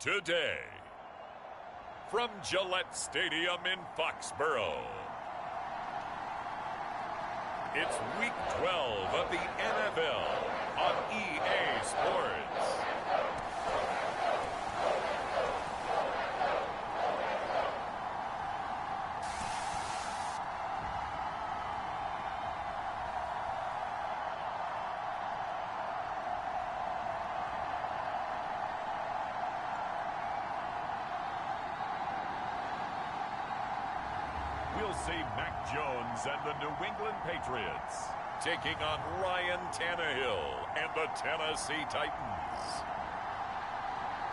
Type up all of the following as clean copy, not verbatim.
today. From Gillette Stadium in Foxborough, it's Week 12 of the NFL on EA Sports. We'll see Mac Jones and the New England Patriots taking on Ryan Tannehill and the Tennessee Titans.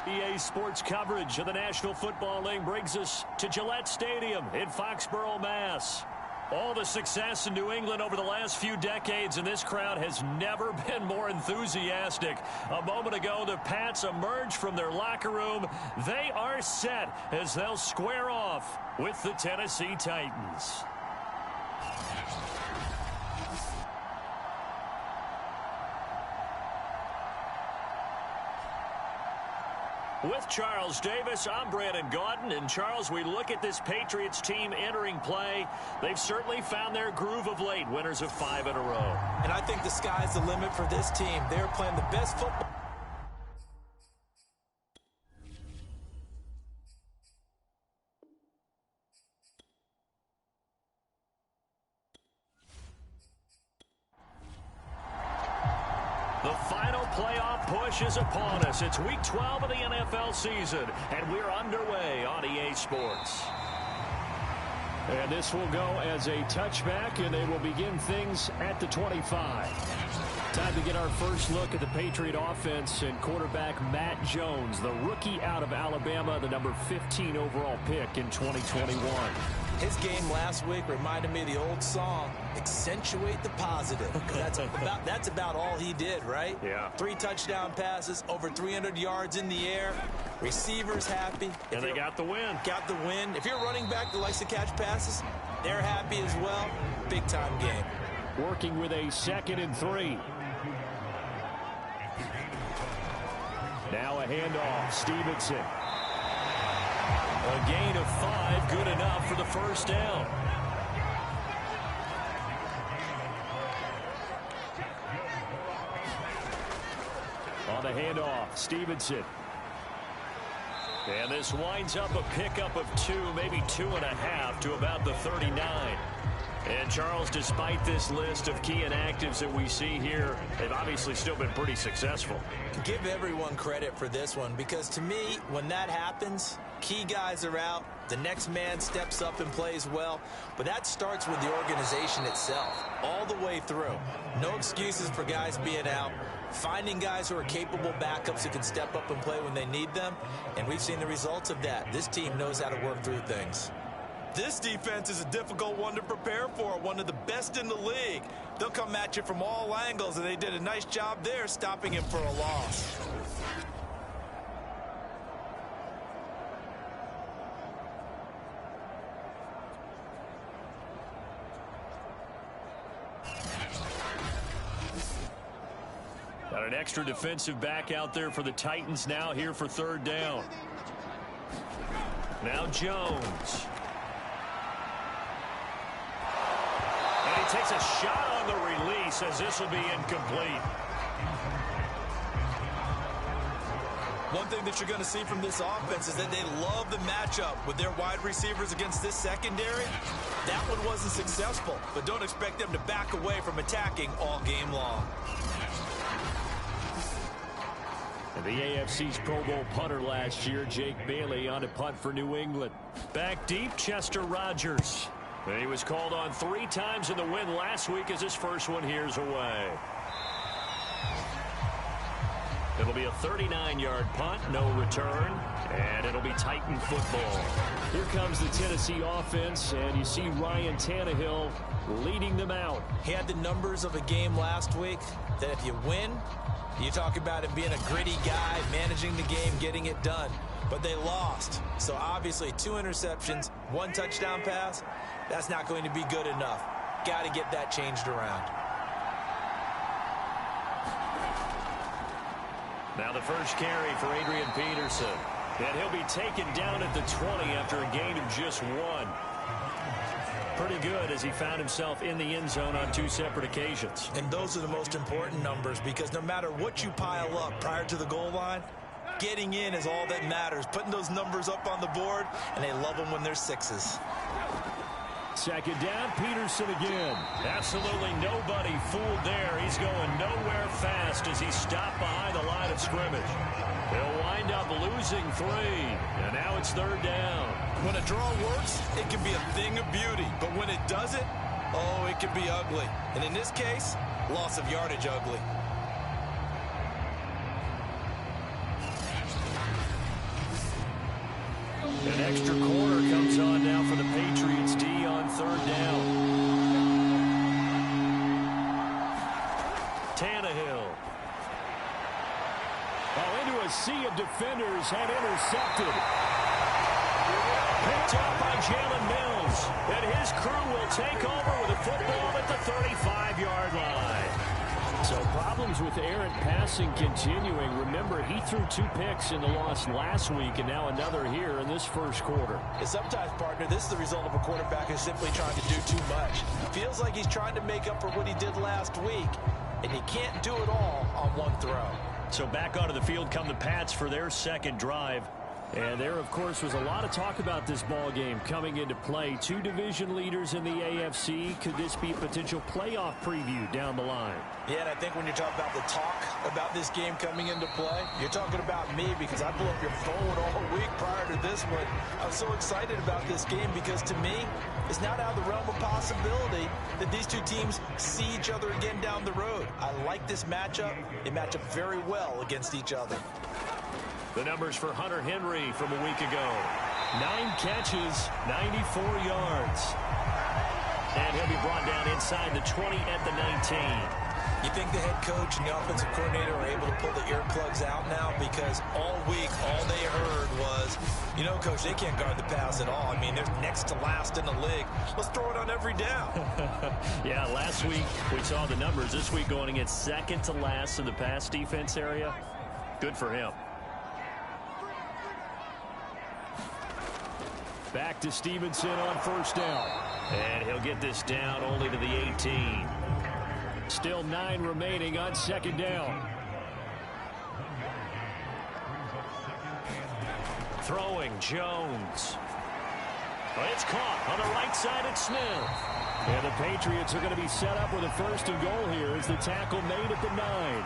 EA Sports coverage of the National Football League brings us to Gillette Stadium in Foxborough, Mass. All the success in New England over the last few decades, and this crowd has never been more enthusiastic. A moment ago, the Pats emerged from their locker room. They are set as they'll square off with the Tennessee Titans. With Charles Davis, I'm Brandon Gaudin. And Charles, we look at this Patriots team entering play. They've certainly found their groove of late, winners of 5 in a row. And I think the sky's the limit for this team. They're playing the best football. The final playoff push is upon us. It's Week 12 of the NFL season, and we're underway on EA Sports. And this will go as a touchback, and they will begin things at the 25. Time to get our first look at the Patriot offense and quarterback Matt Jones, the rookie out of Alabama, the number 15 overall pick in 2021. His game last week reminded me of the old song, Accentuate the Positive. That's about all he did, right? Yeah. 3 touchdown passes, over 300 yards in the air. Receivers happy. And they got the win. Got the win. If you're a running back that likes to catch passes, they're happy as well. Big-time game. Working with a 2nd and 3. Now a handoff. Stevenson. A gain of 5, good enough for the first down. On the handoff, Stevenson. And this winds up a pickup of 2, maybe 2.5 to about the 39. And Charles, despite this list of key inactives that we see here, they've obviously still been pretty successful. Give everyone credit for this one, because to me, when that happens, key guys are out, the next man steps up and plays well, but that starts with the organization itself, all the way through. No excuses for guys being out, finding guys who are capable backups who can step up and play when they need them, and we've seen the results of that. This team knows how to work through things. This defense is a difficult one to prepare for, one of the best in the league. They'll come at you from all angles, and they did a nice job there stopping him for a loss. Got an extra defensive back out there for the Titans now here for 3rd down. Now Jones. And he takes a shot on the release as this will be incomplete. One thing that you're going to see from this offense is that they love the matchup with their wide receivers against this secondary. That one wasn't successful, but don't expect them to back away from attacking all game long. And the AFC's Pro Bowl punter last year, Jake Bailey, on to punt for New England. Back deep, Chester Rogers. And he was called on 3 times in the win last week as his first one here's away. It'll be a 39-yard punt, no return, and it'll be Titan football. Here comes the Tennessee offense, and you see Ryan Tannehill leading them out. He had the numbers of a game last week that if you win, you talk about him being a gritty guy, managing the game, getting it done. But they lost. So obviously 2 interceptions, 1 touchdown pass, that's not going to be good enough. Got to get that changed around. Now the first carry for Adrian Peterson. And he'll be taken down at the 20 after a gain of just 1. Pretty good as he found himself in the end zone on 2 separate occasions. And those are the most important numbers, because no matter what you pile up prior to the goal line, getting in is all that matters. Putting those numbers up on the board, and they love them when they're 6s. Second down, Peterson again. Absolutely nobody fooled there. He's going nowhere fast as he's stopped behind the line of scrimmage. They'll wind up losing 3, and now it's 3rd down. When a draw works, it can be a thing of beauty, but when it doesn't, oh, it can be ugly. And in this case, loss of yardage ugly. An extra corner comes on now for the Patriots D on 3rd down. Tannehill. Oh, into a sea of defenders and intercepted. Picked up by Jalen Mills. And his crew will take over with a football at the 35-yard line. So problems with errant passing continuing. Remember, he threw 2 picks in the loss last week, and now another here in this first quarter. And sometimes, partner, this is the result of a quarterback who's simply trying to do too much. Feels like he's trying to make up for what he did last week, and he can't do it all on one throw. So back onto the field come the Pats for their second drive. And there, of course, was a lot of talk about this ball game coming into play. 2 division leaders in the AFC. Could this be a potential playoff preview down the line? Yeah, and I think when you're talking about the talk about this game coming into play, you're talking about me, because I blew up your phone all week prior to this one. I was so excited about this game because, to me, it's not out of the realm of possibility that these 2 teams see each other again down the road. I like this matchup. They match up very well against each other. The numbers for Hunter Henry from a week ago. 9 catches, 94 yards. And he'll be brought down inside the 20 at the 19. You think the head coach and the offensive coordinator are able to pull the earplugs out now? Because all week, all they heard was, you know, Coach, they can't guard the pass at all. I mean, they're next to last in the league. Let's throw it on every down. Yeah, last week we saw the numbers. This week going against second to last in the pass defense area. Good for him. Back to Stevenson on 1st down. And he'll get this down only to the 18. Still 9 remaining on 2nd down. Throwing Jones. But it's caught on the right side at Smith. And the Patriots are going to be set up with a 1st and goal here as the tackle made at the 9.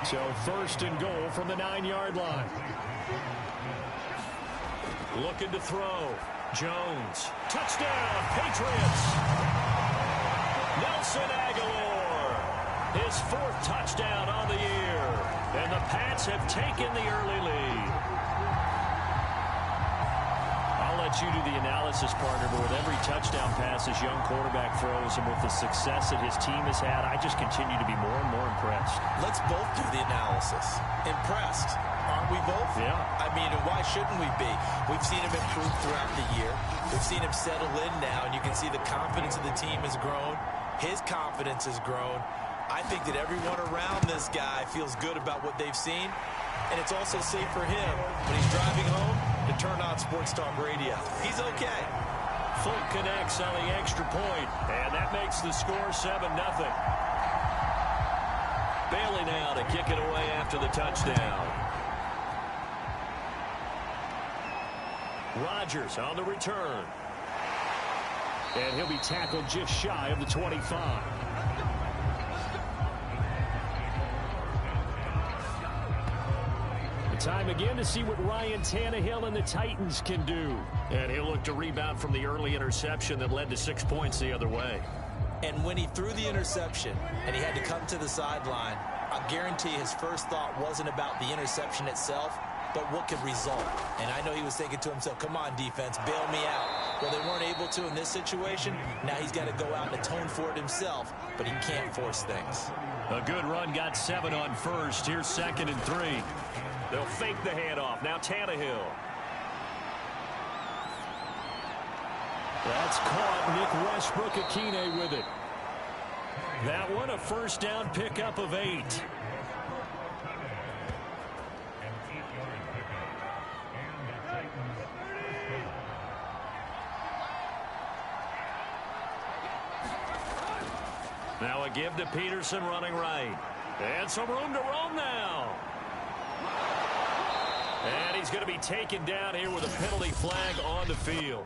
So 1st and goal from the 9-yard line. Looking to throw. Jones. Touchdown, Patriots. Nelson Aguilar. His 4th touchdown on the year. And the Pats have taken the early lead. I'll let you do the analysis, partner, but with every touchdown pass his young quarterback throws and with the success that his team has had, I just continue to be more and more impressed. Let's both do the analysis. Impressed. Aren't we both? Yeah. I mean, and why shouldn't we be? We've seen him improve throughout the year. We've seen him settle in now, and you can see the confidence of the team has grown. His confidence has grown. I think that everyone around this guy feels good about what they've seen, and it's also safe for him when he's driving home to turn on Sports Talk Radio. He's okay. Fulk connects on the extra point, and that makes the score 7-0. Bailey now to kick it away after the touchdown. Rodgers on the return. And he'll be tackled just shy of the 25. Time again to see what Ryan Tannehill and the Titans can do. And he'll look to rebound from the early interception that led to 6 points the other way. And when he threw the interception and he had to come to the sideline, I guarantee his first thought wasn't about the interception itself, but what could result. And I know he was thinking to himself, come on, defense, bail me out. Well, they weren't able to in this situation. Now he's got to go out and atone for it himself, but he can't force things. A good run, got 7 on 1st. Here's 2nd and 3. They'll fake the handoff. Now Tannehill. That's caught. Nick Westbrook-Akine with it. That one, a 1st down pickup of 8. Now a give to Peterson running right. And some room to roam now. And he's going to be taken down here with a penalty flag on the field.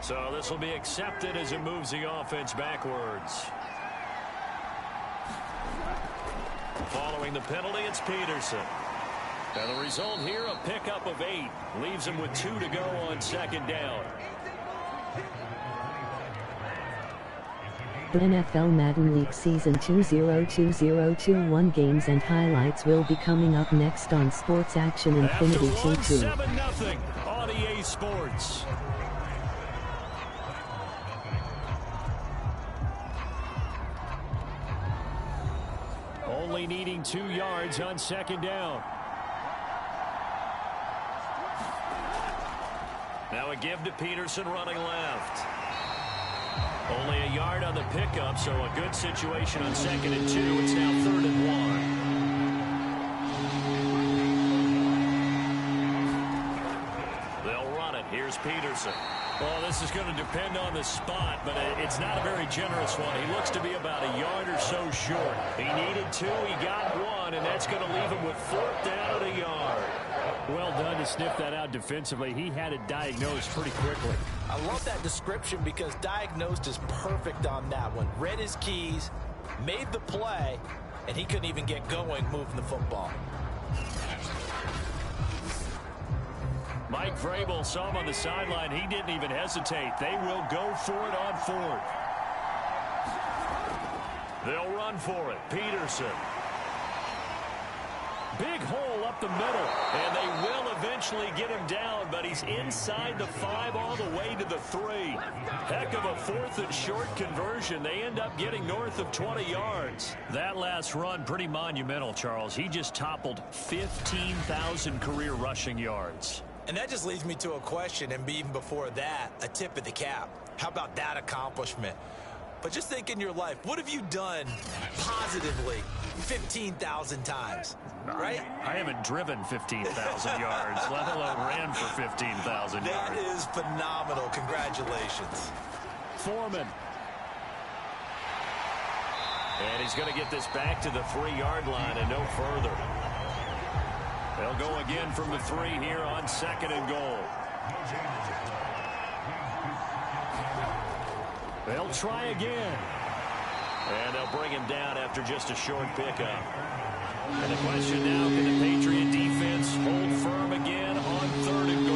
So this will be accepted as it moves the offense backwards. Following the penalty, it's Peterson. And the result here, a pickup of 8. Leaves him with 2 to go on second down. The NFL Madden League Season 202021 games and highlights will be coming up next on Sports Action Infinity 2-2. 7-0 on EA Sports. Only needing 2 yards on second down. Now a give to Peterson running left. Only a yard on the pickup, so a good situation on 2nd and 2. It's now 3rd and 1. They'll run it. Here's Peterson. Well, this is going to depend on the spot, but it's not a very generous one. He looks to be about a yard or so short. He needed 2. He got 1, and that's going to leave him with 4th down and a yard. Well done to sniff that out defensively. He had it diagnosed pretty quickly. I love that description because diagnosed is perfect on that one. Read his keys, made the play, and he couldn't even get going moving the football. Mike Vrabel saw him on the sideline. He didn't even hesitate. They will go for it on 4th. They'll run for it. Peterson. Big hole up the middle, and they will eventually get him down, but he's inside the 5 all the way to the 3. Heck of a 4th and short conversion. They end up getting north of 20 yards. That last run, pretty monumental, Charles. He just toppled 15,000 career rushing yards. And that just leads me to a question, and even before that, a tip of the cap. How about that accomplishment? But just think in your life, what have you done positively 15,000 times, right? I haven't driven 15,000 yards, let alone ran for 15,000 yards. That is phenomenal. Congratulations. Foreman. And he's going to get this back to the 3-yard line and no further. They'll go again from the 3 here on 2nd and goal. They'll try again. And they'll bring him down after just a short pickup. And the question now, can the Patriot defense hold firm again on 3rd and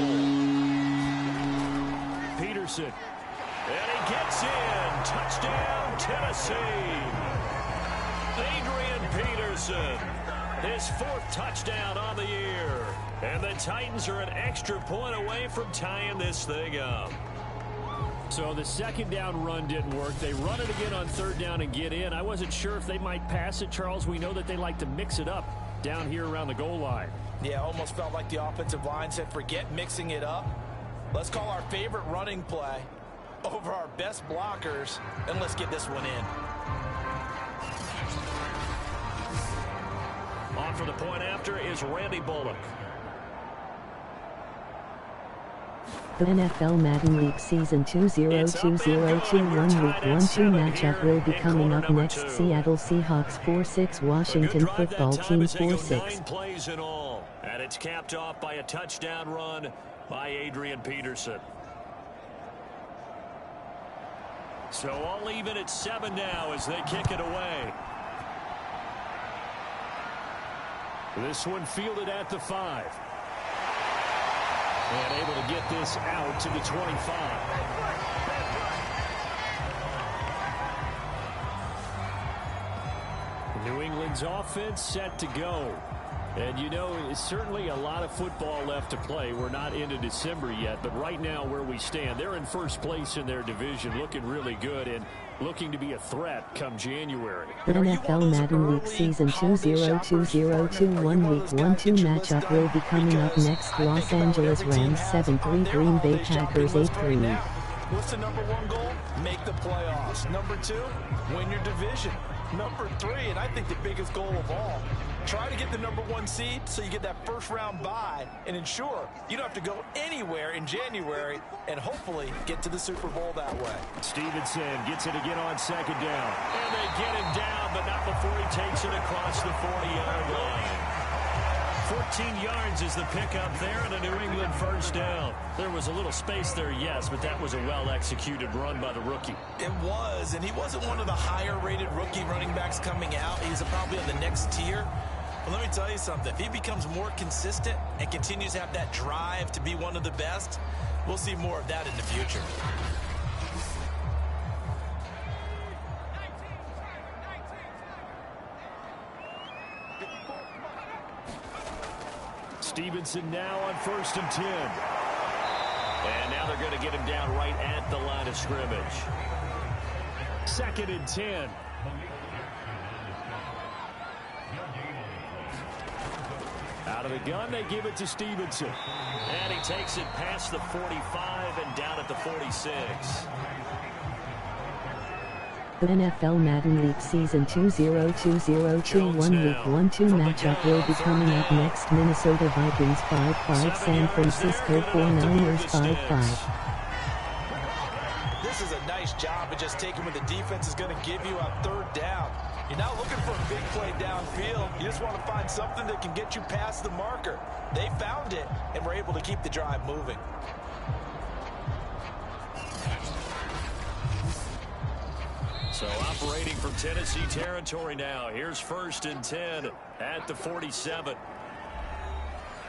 goal? Peterson. And he gets in. Touchdown, Tennessee. Adrian Peterson. His 4th touchdown on the year. And the Titans are an extra point away from tying this thing up. So the 2nd down run didn't work. They run it again on 3rd down and get in. I wasn't sure if they might pass it, Charles. We know that they like to mix it up down here around the goal line. Yeah, almost felt like the offensive line said, forget mixing it up. Let's call our favorite running play over our best blockers, and let's get this one in. On for the point after is Randy Bullock. The NFL Madden League Season 202021 Week 1-2 matchup will be coming up next. Seattle Seahawks 4-6, Washington Football Team 4-6. 9 plays in all, and it's capped off by a touchdown run by Adrian Peterson. So all even at 7 now as they kick it away. This one fielded at the 5. And able to get this out to the 25. New England's offense set to go. And, you know, it's certainly a lot of football left to play. We're not into December yet, but right now where we stand, they're in first place in their division, looking really good and looking to be a threat come January. The NFL Madden League Season 202021 Week 1-2 matchup will be coming up next. Los Angeles Rams 7-3, Green Bay Packers 8-3. What's the #1 goal? Make the playoffs. #2, win your division. Number 3, and I think the biggest goal of all, try to get the number 1 seed so you get that first-round bye and ensure you don't have to go anywhere in January and hopefully get to the Super Bowl that way. Stevenson gets it again on second down. And they get him down, but not before he takes it across the 40-yard line. 14 yards is the pickup there and a New England first down. There was a little space there, yes, but that was a well-executed run by the rookie. It was, and he wasn't one of the higher-rated rookie running backs coming out. He's probably on the next tier. But let me tell you something. If he becomes more consistent and continues to have that drive to be one of the best, we'll see more of that in the future. Stevenson now on 1st and 10. And now they're going to get him down right at the line of scrimmage. 2nd and 10. Out of the gun, they give it to Stevenson. And he takes it past the 45 and down at the 46. The NFL Madden League Season 2020-21 Week 1-2 matchup will be coming up next. Minnesota Vikings 5-5, San Francisco 49ers 5-5. This is a nice job of just taking what the defense is going to give you on 3rd down. You're not looking for a big play downfield. You just want to find something that can get you past the marker. They found it and were able to keep the drive moving. So operating from Tennessee territory now. Here's 1st and 10 at the 47.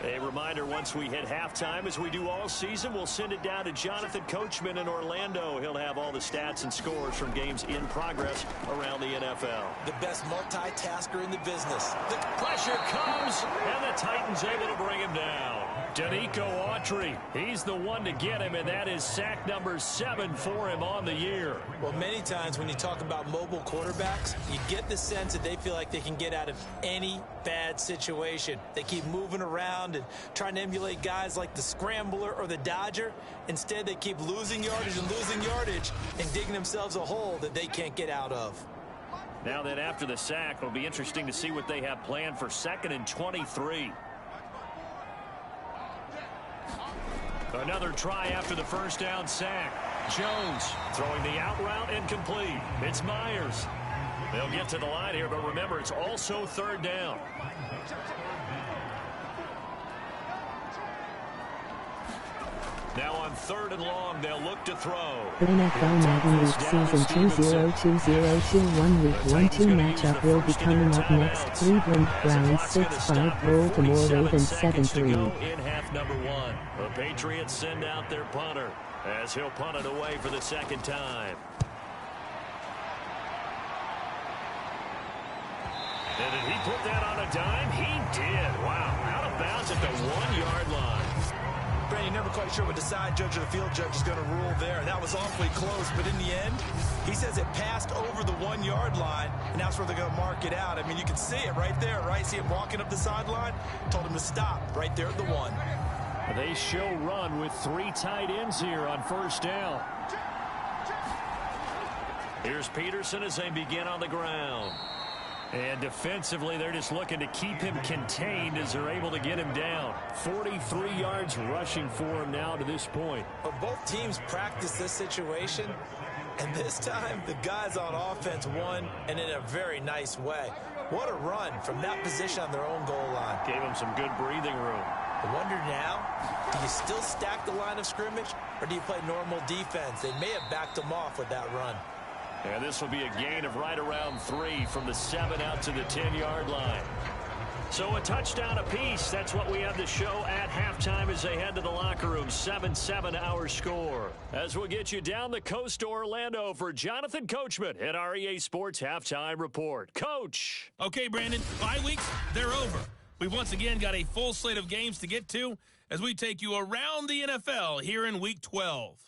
A reminder, once we hit halftime, as we do all season, we'll send it down to Jonathan Coachman in Orlando. He'll have all the stats and scores from games in progress around the NFL. The best multitasker in the business. The pressure comes, and the Titans able to bring him down. Danico Autry, he's the one to get him, and that is sack number 7 for him on the year. Well, many times when you talk about mobile quarterbacks, you get the sense that they feel like they can get out of any bad situation. They keep moving around and trying to emulate guys like the Scrambler or the Dodger. Instead, they keep losing yardage and digging themselves a hole that they can't get out of. Now then, after the sack, it'll be interesting to see what they have planned for 2nd and 23. Another try after the first down sack. Jones throwing the out route incomplete. It's Myers. They'll get to the line here, but remember, it's also 3rd down. Now on 3rd and long, they'll look to throw. The NFL Madden League Season 2020-21 Week 1-2 matchup will be coming up next. Cleveland Browns 6-5, Baltimore Ravens 7-3. In half number 1, the Patriots send out their punter as he'll punt it away for the 2nd time. And did he put that on a dime? He did. Wow. Out of bounds at the 1-yard line. Brandon, you're never quite sure what the side judge or the field judge is going to rule there. That was awfully close, but in the end, he says it passed over the 1-yard line, and that's where they're going to mark it out. I mean, you can see it right there, right? See him walking up the sideline? Told him to stop right there at the 1. They show run with 3 tight ends here on 1st down. Here's Peterson as they begin on the ground. And defensively, they're just looking to keep him contained as they're able to get him down. 43 yards rushing for him now to this point. But both teams practice this situation, and this time the guys on offense won, and in a very nice way. What a run from that position on their own goal line. Gave him some good breathing room. I wonder now, do you still stack the line of scrimmage, or do you play normal defense? They may have backed them off with that run. And this will be a gain of right around 3 from the 7 out to the 10-yard line. So a touchdown apiece. That's what we have to show at halftime as they head to the locker room. 7-7 our score. As we'll get you down the coast to Orlando for Jonathan Coachman at our EA Sports Halftime Report. Coach. Okay, Brandon, 5 weeks, they're over. We've once again got a full slate of games to get to as we take you around the NFL here in Week 12.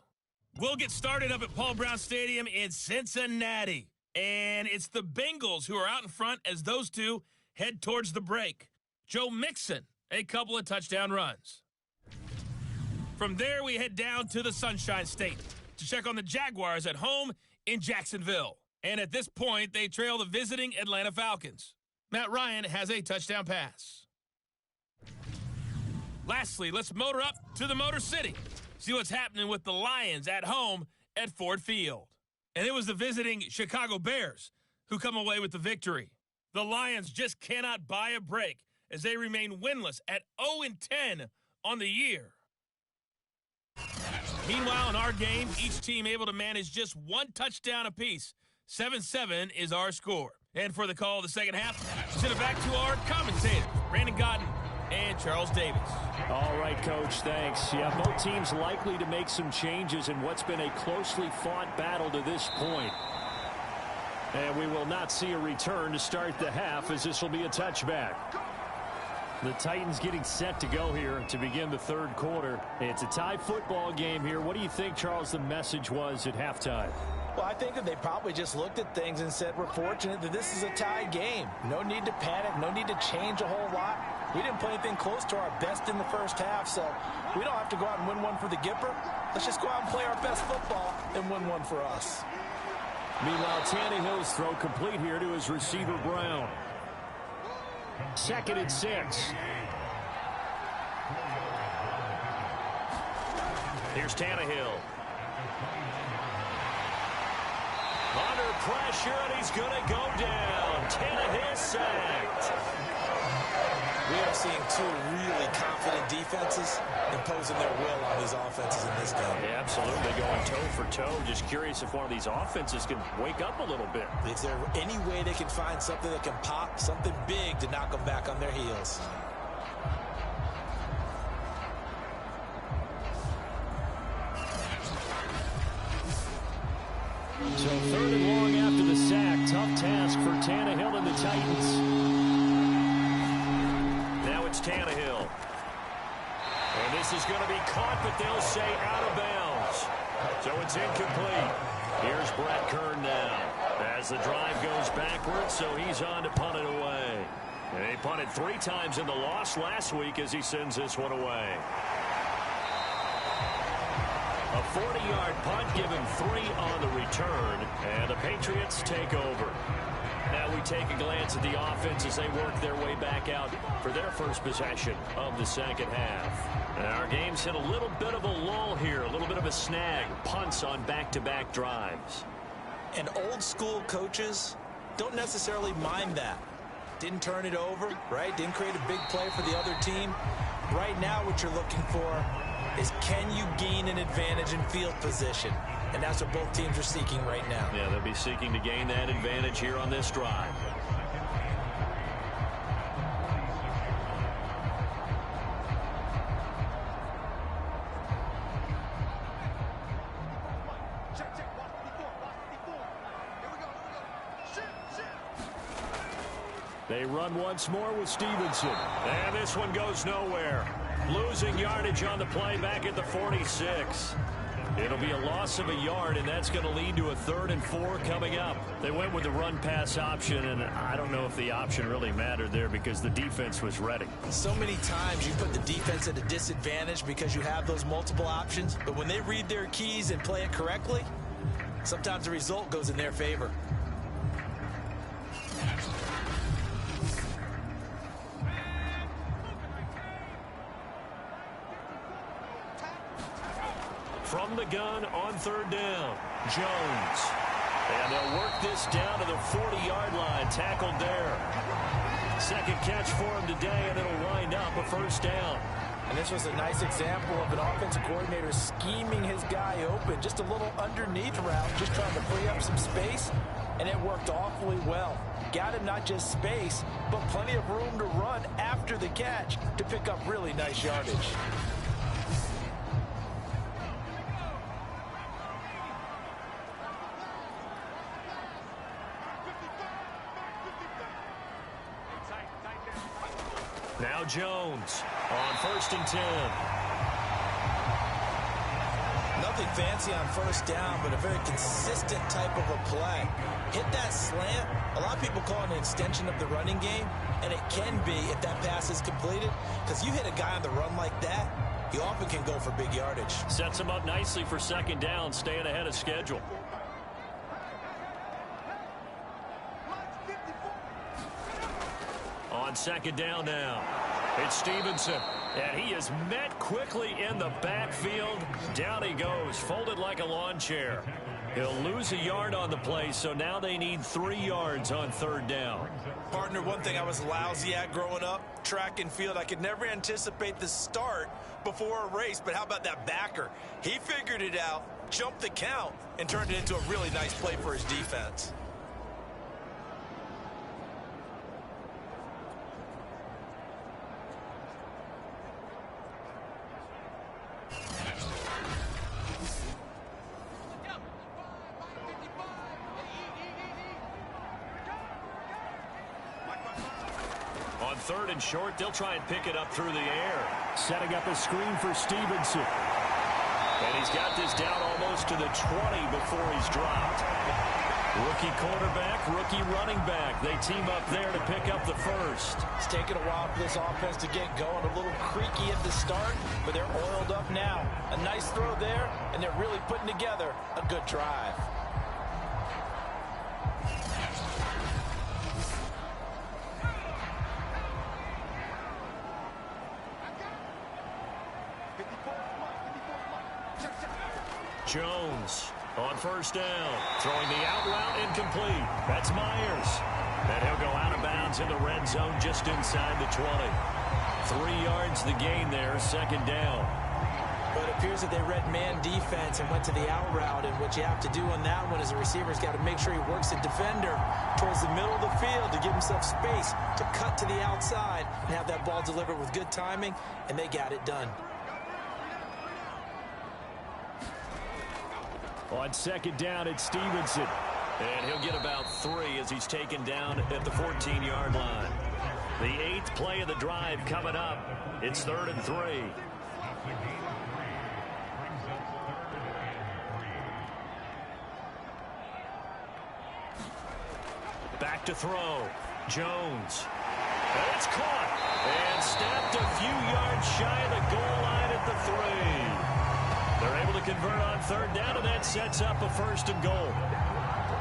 We'll get started up at Paul Brown Stadium in Cincinnati. And it's the Bengals who are out in front as those two head towards the break. Joe Mixon, a couple of touchdown runs. From there, we head down to the Sunshine State to check on the Jaguars at home in Jacksonville. And at this point, they trail the visiting Atlanta Falcons. Matt Ryan has a touchdown pass. Lastly, let's motor up to the Motor City. See what's happening with the Lions at home at Ford Field. And it was the visiting Chicago Bears who come away with the victory. The Lions just cannot buy a break as they remain winless at 0-10 on the year. Meanwhile, in our game, each team able to manage just one touchdown apiece. 7-7 is our score. And for the call of the second half, send it back to our commentators, Brandon Godden and Charles Davis. All right, Coach, thanks. Yeah, both teams likely to make some changes in what's been a closely fought battle to this point. And we will not see a return to start the half, as this will be a touchback. The Titans getting set to go here to begin the third quarter. It's a tie football game here. What do you think, Charles, the message was at halftime? Well, I think that they probably just looked at things and said, we're fortunate that this is a tie game. No need to panic, no need to change a whole lot. We didn't play anything close to our best in the first half, so we don't have to go out and win one for the Gipper. Let's just go out and play our best football and win one for us. Meanwhile, Tannehill's throw complete here to his receiver, Brown. 2nd and 6. Here's Tannehill. Under pressure, and he's going to go down. Tannehill sacked. We are seeing two really confident defenses imposing their will on these offenses in this game. Yeah, absolutely. Going toe for toe. Just curious if one of these offenses can wake up a little bit. Is there any way they can find something that can pop, something big to knock them back on their heels? So 3rd and long after the sack. Tough task for Tannehill and the Titans. Now it's Tannehill. And this is going to be caught, but they'll say out of bounds. So it's incomplete. Here's Brett Kern now. As the drive goes backwards, so he's on to punt it away. And he punted 3 times in the loss last week as he sends this one away. A 40-yard punt, given 3 on the return, and the Patriots take over. Now we take a glance at the offense as they work their way back out for their first possession of the second half. And our game's hit a little bit of a lull here, a little bit of a snag. Punts on back-to-back drives. And old-school coaches don't necessarily mind that. Didn't turn it over, right? Didn't create a big play for the other team. Right now what you're looking for is, can you gain an advantage in field position? And that's what both teams are seeking right now. Yeah, they'll be seeking to gain that advantage here on this drive. They run once more with Stevenson. And this one goes nowhere. Losing yardage on the play back at the 46. It'll be a loss of a yard, and that's going to lead to a 3rd and 4 coming up. They went with the run-pass option, and I don't know if the option really mattered there because the defense was ready. So many times you put the defense at a disadvantage because you have those multiple options, but when they read their keys and play it correctly, sometimes the result goes in their favor. From the gun on 3rd down, Jones. And they'll work this down to the 40-yard line, tackled there. Second catch for him today, and it'll wind up a 1st down. And this was a nice example of an offensive coordinator scheming his guy open. Just a little underneath route, just trying to free up some space, and it worked awfully well. Got him not just space, but plenty of room to run after the catch to pick up really nice yardage. Now Jones on 1st and 10. Nothing fancy on 1st down, but a very consistent type of a play. Hit that slant. A lot of people call it an extension of the running game, and it can be if that pass is completed, because you hit a guy on the run like that, he often can go for big yardage. Sets him up nicely for 2nd down, staying ahead of schedule. On second down now, it's Stevenson. And he is met quickly in the backfield. Down he goes, folded like a lawn chair. He'll lose a yard on the play, so now they need 3 yards on third down. Partner, one thing I was lousy at growing up, track and field, I could never anticipate the start before a race, but how about that backer? He figured it out, jumped the count, and turned it into a really nice play for his defense. On third and short, they'll try and pick it up through the air. Setting up a screen for Stevenson. And he's got this down almost to the 20 before he's dropped. Rookie quarterback, rookie running back. They team up there to pick up the first. It's taken a while for this offense to get going. A little creaky at the start, but they're oiled up now. A nice throw there, and they're really putting together a good drive. Jones on first down, throwing the out route incomplete. That's Myers. And he'll go out of bounds in the red zone just inside the 20. 3 yards the gain there, second down. But it appears that they read man defense and went to the out route, and what you have to do on that one is the receiver's got to make sure he works the defender towards the middle of the field to give himself space to cut to the outside and have that ball delivered with good timing, and they got it done. On second down, it's Stevenson. And he'll get about 3 as he's taken down at the 14-yard line. The 8th play of the drive coming up. It's 3rd and 3. Back to throw. Jones. And it's caught. And snapped a few yards shy of the goal line at the 3. They're able to convert on third down, and that sets up a 1st and goal.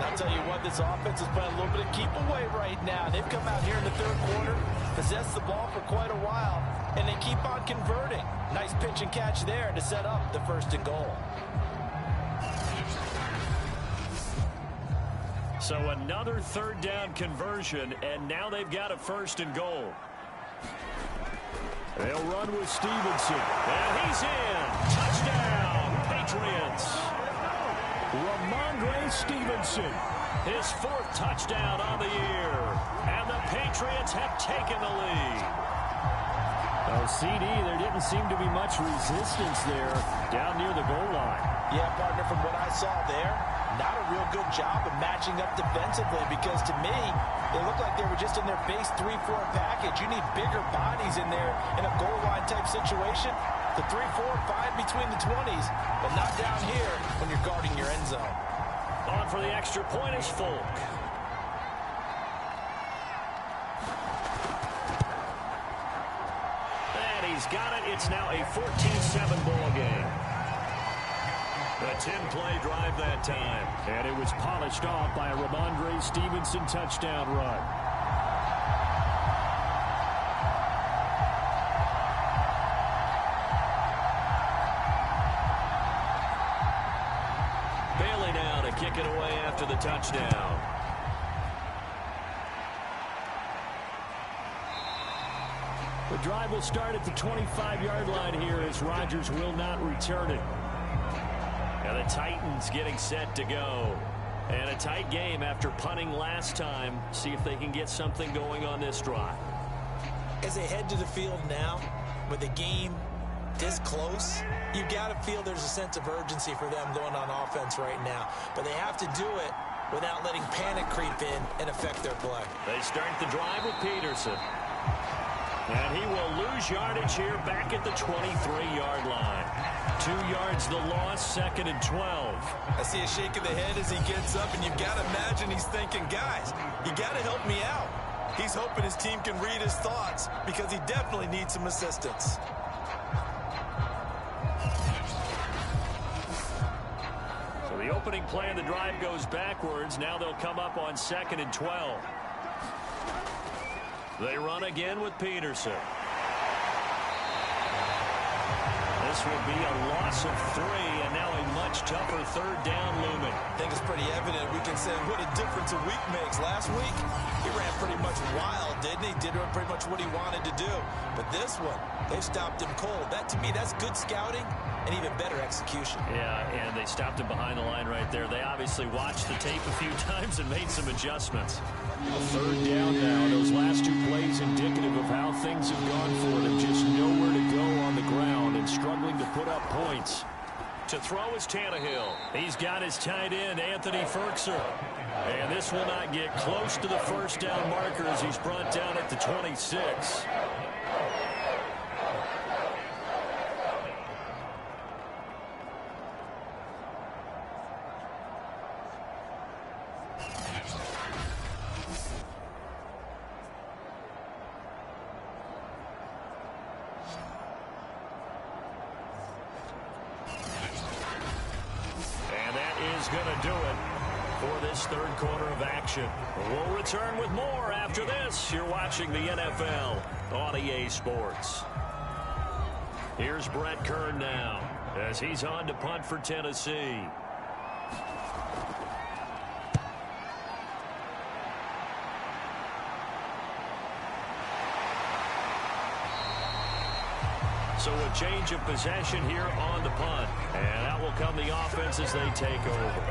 I'll tell you what, this offense is playing a little bit of keep away right now. They've come out here in the third quarter, possessed the ball for quite a while, and they keep on converting. Nice pitch and catch there to set up the 1st and goal. So another third down conversion, and now they've got a 1st and goal. They'll run with Stevenson, and he's in. Touchdown, Patriots. Ramondre Stevenson, his 4th touchdown on the year, and the Patriots have taken the lead. Oh, CD, there didn't seem to be much resistance there down near the goal line. Yeah, partner, from what I saw there, not a real good job of matching up defensively, because to me, they look like they were just in their base 3-4 package. You need bigger bodies in there in a goal line type situation. The 3, 4, 5 between the 20s, but not down here when you're guarding your end zone. On for the extra point is Folk. And he's got it. It's now a 14-7 ball game. A 10-play drive that time. And it was polished off by a Ramondre Stevenson touchdown run. Bailey now to kick it away after the touchdown. The drive will start at the 25-yard line here as Rodgers will not return it. And the Titans getting set to go. And a tight game after punting last time. See if they can get something going on this drive. As they head to the field now, with the game this close, you've got to feel there's a sense of urgency for them going on offense right now. But they have to do it without letting panic creep in and affect their play. They start the drive with Peterson. And he will lose yardage here back at the 23-yard line. 2 yards the loss, 2nd and 12. I see a shake of the head as he gets up, and you've got to imagine he's thinking, guys, you got to help me out. He's hoping his team can read his thoughts because he definitely needs some assistance. So the opening play of the drive goes backwards. Now they'll come up on 2nd and 12. They run again with Peterson. This will be a loss of 3, and now a much tougher third down looming. I think it's pretty evident. We can say what a difference a week makes. Last week, he ran pretty much wild, didn't he? Did pretty much what he wanted to do. But this one, they stopped him cold. That, to me, that's good scouting and even better execution. Yeah, and they stopped him behind the line right there. They obviously watched the tape a few times and made some adjustments. A third down now. Those last 2 plays indicative of how things have gone for them. Just nowhere to go on the ground and struggling to put up points. To throw is Tannehill. He's got his tight end, Anthony Ferkser. And this will not get close to the first down marker as he's brought down at the 26. Going to do it for this third quarter of action. We'll return with more after this. You're watching the NFL on EA Sports. Here's Brett Kern now as he's on to punt for Tennessee. So a change of possession here on the punt. And out will come the offense as they take over.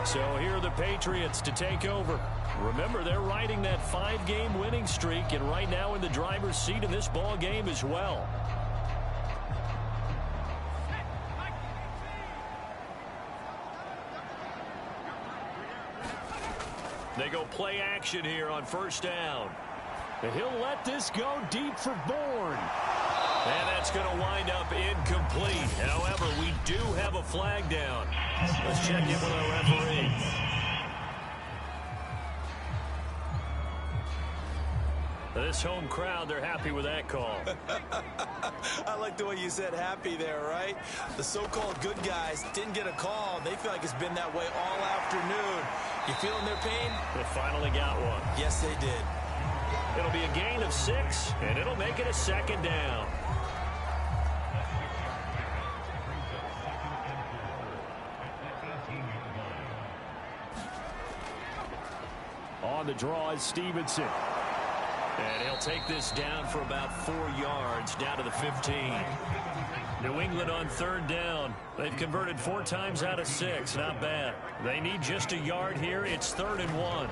So here are the Patriots to take over. Remember, they're riding that 5-game winning streak, and right now in the driver's seat in this ball game as well. They go play action here on first down. And he'll let this go deep for Bourne. And that's going to wind up incomplete. However, we do have a flag down. Let's check in with our referee. This home crowd, they're happy with that call. I like the way you said happy there, right? The so-called good guys didn't get a call. They feel like it's been that way all afternoon. You feeling their pain? They finally got one. Yes, they did. It'll be a gain of 6, and it'll make it a second down. On the draw is Stevenson. And he'll take this down for about 4 yards, down to the 15. New England on third down. They've converted 4 times out of 6. Not bad. They need just a yard here. It's 3rd and 1.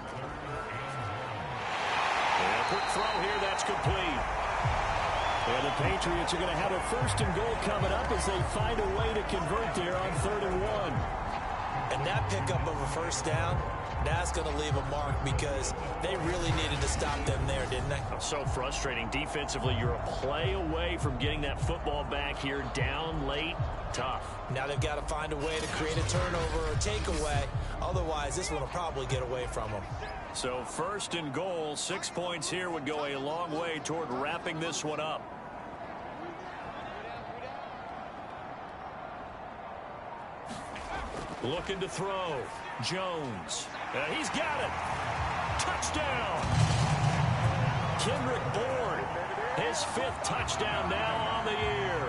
And a quick throw here. That's complete. And the Patriots are going to have a 1st and goal coming up as they find a way to convert there on 3rd and 1. And that pickup of a first down, that's going to leave a mark because they really needed to stop them there, didn't they? So frustrating. Defensively, you're a play away from getting that football back here down late. Tough. Now they've got to find a way to create a turnover or takeaway. Otherwise, this one will probably get away from them. So 1st and goal, 6 points here would go a long way toward wrapping this one up. Looking to throw. Jones. He's got it. Touchdown. Kendrick Bourne. His 5th touchdown now on the year.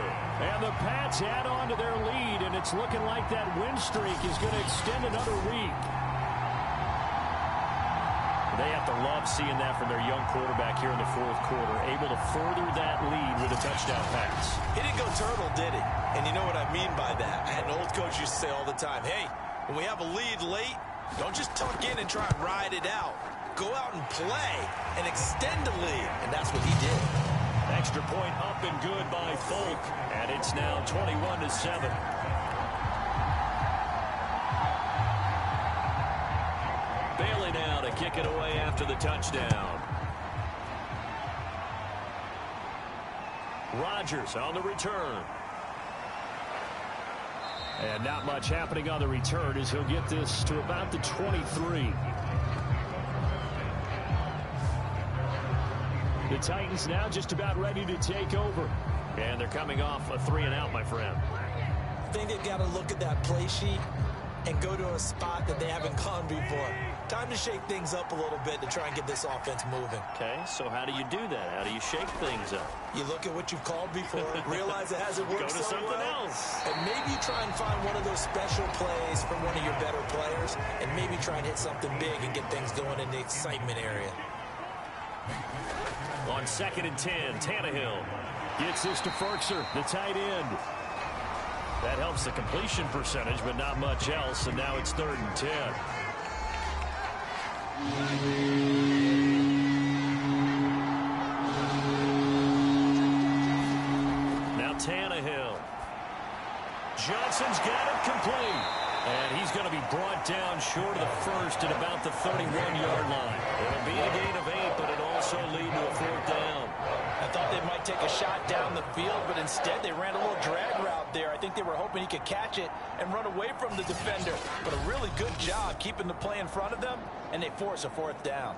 And the Pats add on to their lead, and it's looking like that win streak is going to extend another week. They have to love seeing that from their young quarterback here in the 4th quarter, able to further that lead with a touchdown pass. He didn't go turtle, did he? And you know what I mean by that. An old coach used to say all the time, hey, when we have a lead late, don't just tuck in and try and ride it out. Go out and play and extend the lead. And that's what he did. Extra point up and good by Folk. And it's now 21-7. Bailey now to kick it away after the touchdown. Rodgers on the return. And not much happening on the return as he'll get this to about the 23. The Titans now just about ready to take over. And they're coming off a 3-and-out, my friend. I think they've got to look at that play sheet and go to a spot that they haven't gone before. Time to shake things up a little bit to try and get this offense moving. Okay, so how do you do that? How do you shake things up? You look at what you've called before, realize it hasn't worked Go to so something well, else. and maybe try and find one of those special plays from one of your better players, and maybe try and hit something big and get things going in the excitement area. On 2nd and 10, Tannehill gets this to Ferkser, the tight end. That helps the completion percentage, but not much else, and now it's 3rd and 10. Now Tannehill. Johnson's got it complete. And he's going to be brought down short of the first at about the 31-yard line. It'll be a gain of 8, but it also lead to a 4th down. I thought they might take a shot down the field, but instead they ran a little drag route there. I think they were hoping he could catch it and run away from the defender. But a really good job keeping the play in front of them, and they force a 4th down.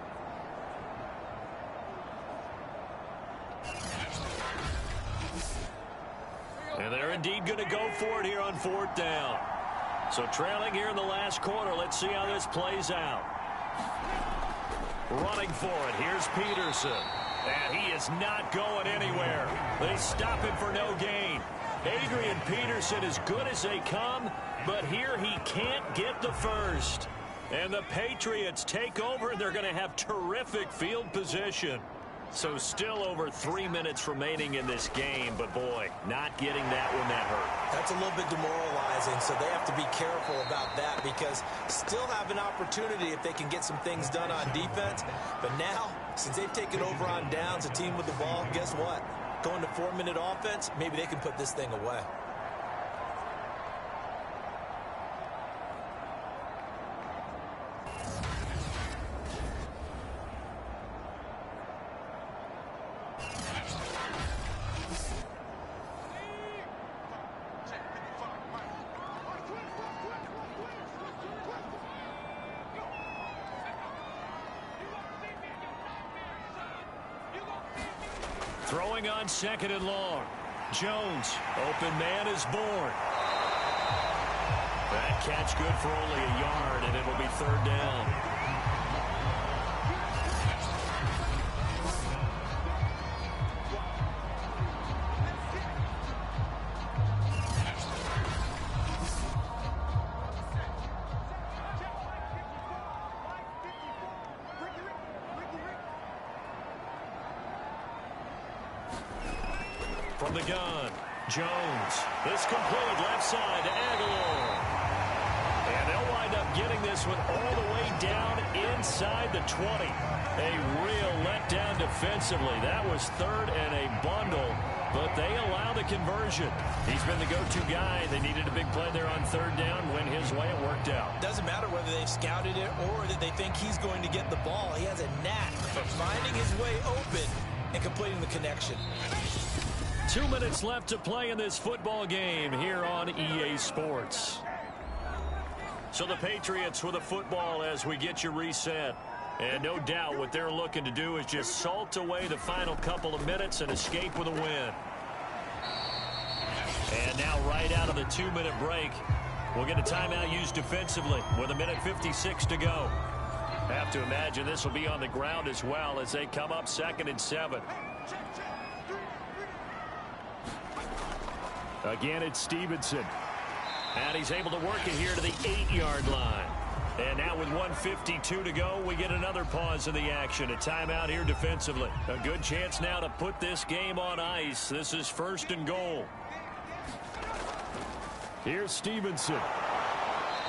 And they're indeed going to go for it here on 4th down. So trailing here in the last quarter, let's see how this plays out. Running for it, here's Peterson. And he is not going anywhere. They stop him for no gain. Adrian Peterson as good as they come, but here he can't get the first. And the Patriots take over, and they're going to have terrific field position. So still over 3 minutes remaining in this game, but boy, not getting that one that hurt. That's a little bit demoralizing, so they have to be careful about that because still have an opportunity if they can get some things done on defense. But now, since they've taken over on downs, a team with the ball, guess what? Going to 4-minute offense, maybe they can put this thing away. Throwing on 2nd and long. Jones, open man is born. That catch good for only a yard, and it'll be 3rd down. From the gun, Jones. This complete left side to Aguilar. And they'll wind up getting this one all the way down inside the 20. A real letdown defensively. That was 3rd and a bundle, but they allow the conversion. He's been the go-to guy. They needed a big play there on 3rd down. Went his way. It worked out. Doesn't matter whether they've scouted it or that they think he's going to get the ball. He has a knack for finding his way open and completing the connection. 2 minutes left to play in this football game here on EA Sports. So the Patriots with a football as we get you reset. And no doubt what they're looking to do is just salt away the final couple of minutes and escape with a win. And now right out of the 2-minute break, we'll get a timeout used defensively with 1:56 to go. Have to imagine this will be on the ground as well as they come up 2nd and 7. Again, it's Stevenson. And he's able to work it here to the 8-yard line. And now with 1:52 to go, we get another pause in the action. A timeout here defensively. A good chance now to put this game on ice. This is 1st and goal. Here's Stevenson.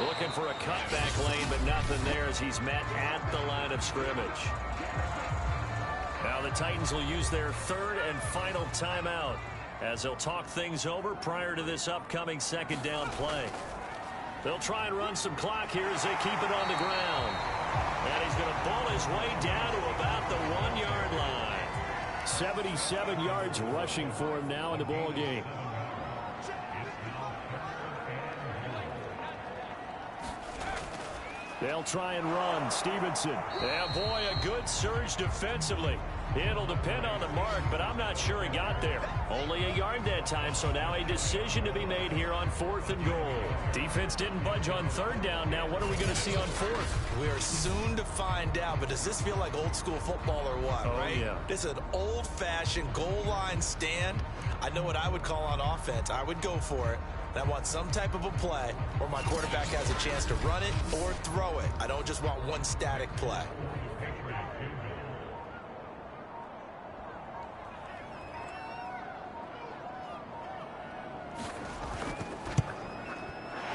Looking for a cutback lane, but nothing there as he's met at the line of scrimmage. Now the Titans will use their 3rd and final timeout as they'll talk things over prior to this upcoming 2nd down play. They'll try and run some clock here as they keep it on the ground. And he's going to ball his way down to about the 1-yard line. 77 yards rushing for him now in the ball game. They'll try and run. Stevenson. Yeah, boy, a good surge defensively. It'll depend on the mark, but I'm not sure he got there. Only a yard that time, so now a decision to be made here on 4th and goal. Defense didn't budge on 3rd down. Now what are we going to see on 4th? We are soon to find out, but does this feel like old school football or what, right? Yeah. This is an old-fashioned goal line stand. I know what I would call on offense. I would go for it. And I want some type of a play where my quarterback has a chance to run it or throw it. I don't just want one static play.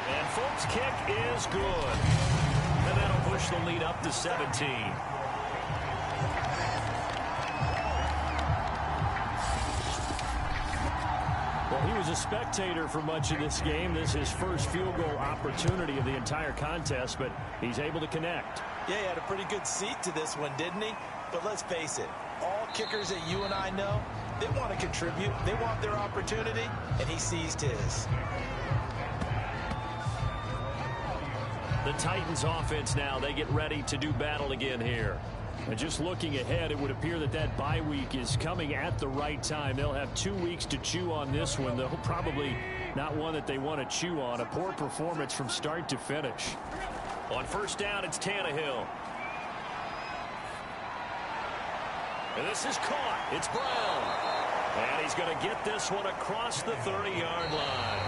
And Folks' kick is good. And that'll push the lead up to 17. Well, he was a spectator for much of this game. This is his first field goal opportunity of the entire contest, but he's able to connect. Yeah, he had a pretty good seat to this one, didn't he? But let's face it, all kickers that you and I know, they want to contribute. They want their opportunity, and he seized his. The Titans offense now, they get ready to do battle again here. And just looking ahead, it would appear that that bye week is coming at the right time. They'll have 2 weeks to chew on this one, though probably not one that they want to chew on. A poor performance from start to finish. On 1st down, it's Tannehill. And this is caught. It's Brown. And he's going to get this one across the 30-yard line.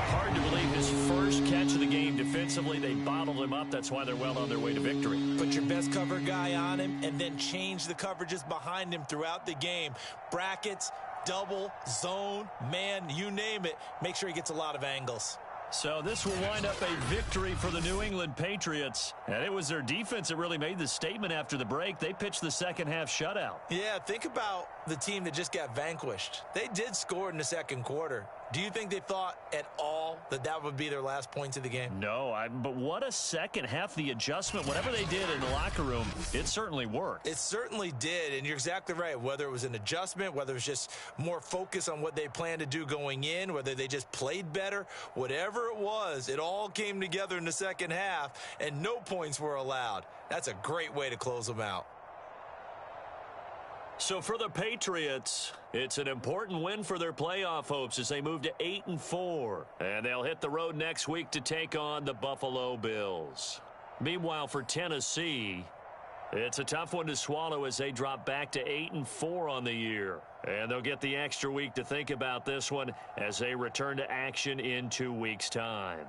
Hard to believe his first catch of the game defensively. They bottled him up. That's why they're well on their way to victory. Put your best cover guy on him and then change the coverages behind him throughout the game. Brackets, double, zone, man, you name it. Make sure he gets a lot of angles. So this will wind up a victory for the New England Patriots. And it was their defense that really made the statement after the break. They pitched the second half shutout. Yeah, think about the team that just got vanquished. They did score in the second quarter. Do you think they thought at all that that would be their last points of the game? No, but what a second half. The adjustment, whatever they did in the locker room, it certainly worked. It certainly did, and you're exactly right. Whether it was an adjustment, whether it was just more focus on what they planned to do going in, whether they just played better, whatever it was, it all came together in the second half, and no points were allowed. That's a great way to close them out. So for the Patriots, it's an important win for their playoff hopes as they move to 8-4. And they'll hit the road next week to take on the Buffalo Bills. Meanwhile, for Tennessee, it's a tough one to swallow as they drop back to 8-4 on the year. And they'll get the extra week to think about this one as they return to action in 2 weeks' time.